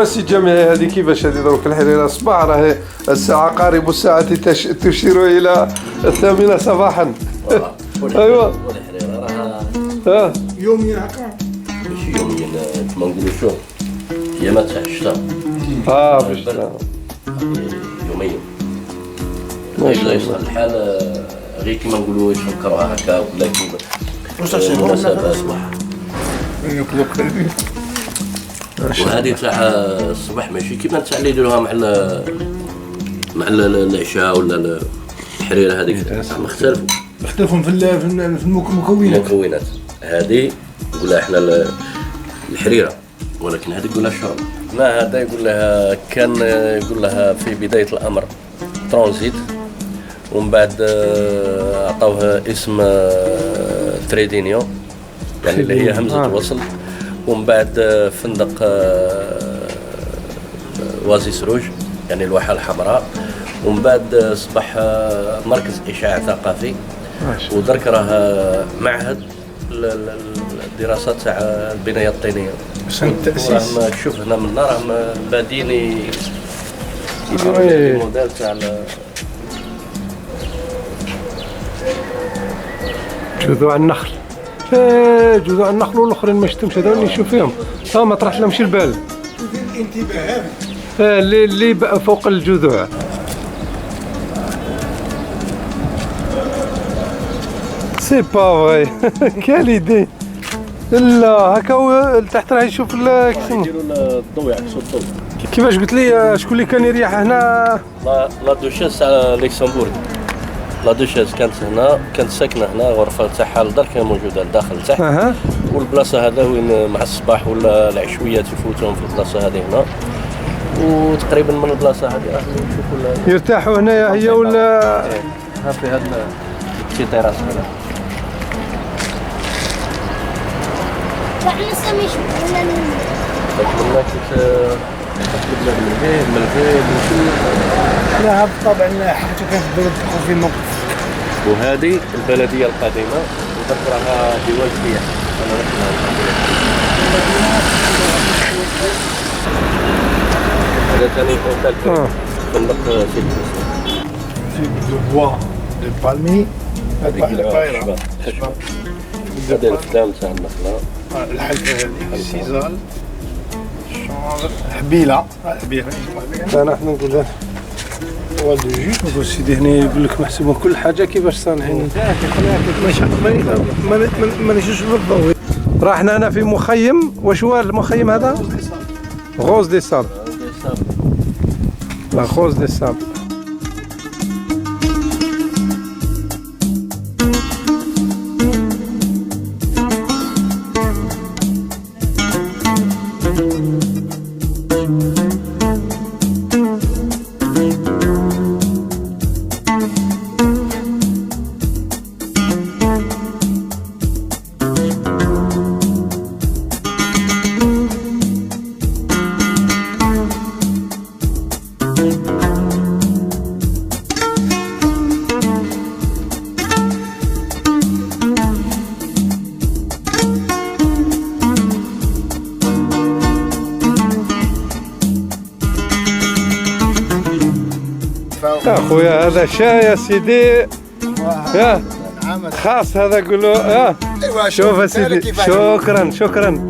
سي جميع هذه كيفاش هذه دروك الحريرة صباح راهي الساعة قارب الساعة تشير إلى 8 صباحا. أيوا الحريرة راها يوميا هكا ماشي يوميا كما نقولوا شو أيامات تاع الشتاء باش يوميا إلا يصل الحال غير كما نقولوا يفكروها هكا ولا كيما مناسبة صباح. وهذه تاع الصباح ماشي كيما تاع اللي يديروها مع العشاء ولا الحريره هذيك مختلفون في المكونات. هذه نقولها احنا الحريره، ولكن هذه نقولها الشرب. ما هذا يقول لها كان يقول لها في بدايه الامر ترانزيت، ومن بعد عطوها اسم تريدينيو يعني اللي هي همزه الوصل، ومن بعد فندق وازي سروج يعني الواحة الحمراء، ومن بعد أصبح مركز إشعاع ثقافي، ودرك راه معهد الدراسات تاع البناية الطينية. التأسيس تشوف هنا من راهم بادين يديروا الموديل تاع جذوع النخل. جذوع النخل والاخرين ما شفتهمش، هذول اللي نشوف فيهم ما طرحش لهمش البال. الانتباه اللي بقى فوق الجذوع. سي با فري كال ايدي. لا هكا لتحت راه يشوف كيسمو يديروا الضوء يعكسوا الضوء. كيفاش قلت لي شكون اللي كان يريح هنا؟ لا دوشيس تاع لوكسمبورغ. لا دوشيس كانت هنا، كانت ساكنه هنا، غرفه تاعها لدار كانت موجوده لداخل تحت. والبلاصه هذا وين مع الصباح ولا العشويات يفوتون في البلاصه هذه هنا، وتقريبا من البلاصه هذه راح نشوفوا يرتاحوا هنايا هي ولا ها في هذا الكي تيراس هنا. احنا سامي شوفنا تمنى تطلبنا من الفيل لا طبعا حتى كان في موقف. وهذه البلديه القديمه وذكرها ديوان سياح. هذا ثاني اوتيل فندق في بوا دو بالمي. هذيك الحشبه هذا الخدام تاع النخله. الحلفه هذه السيزال حبيله انا احنا نقول لها ودو جوست نقول سيدي هنا يقول لك محسوبه كل حاجه كيفاش صانعين. ما نشوفش بالضوء. راحنا هنا في مخيم. واش هو المخيم هذا؟ غوز دي ساب. لا غوز دي ساب. يا خويا هذا شاي يا سيدي. يا خاص هذا قولوا. شوف يا سيدي. شكرا شكرا.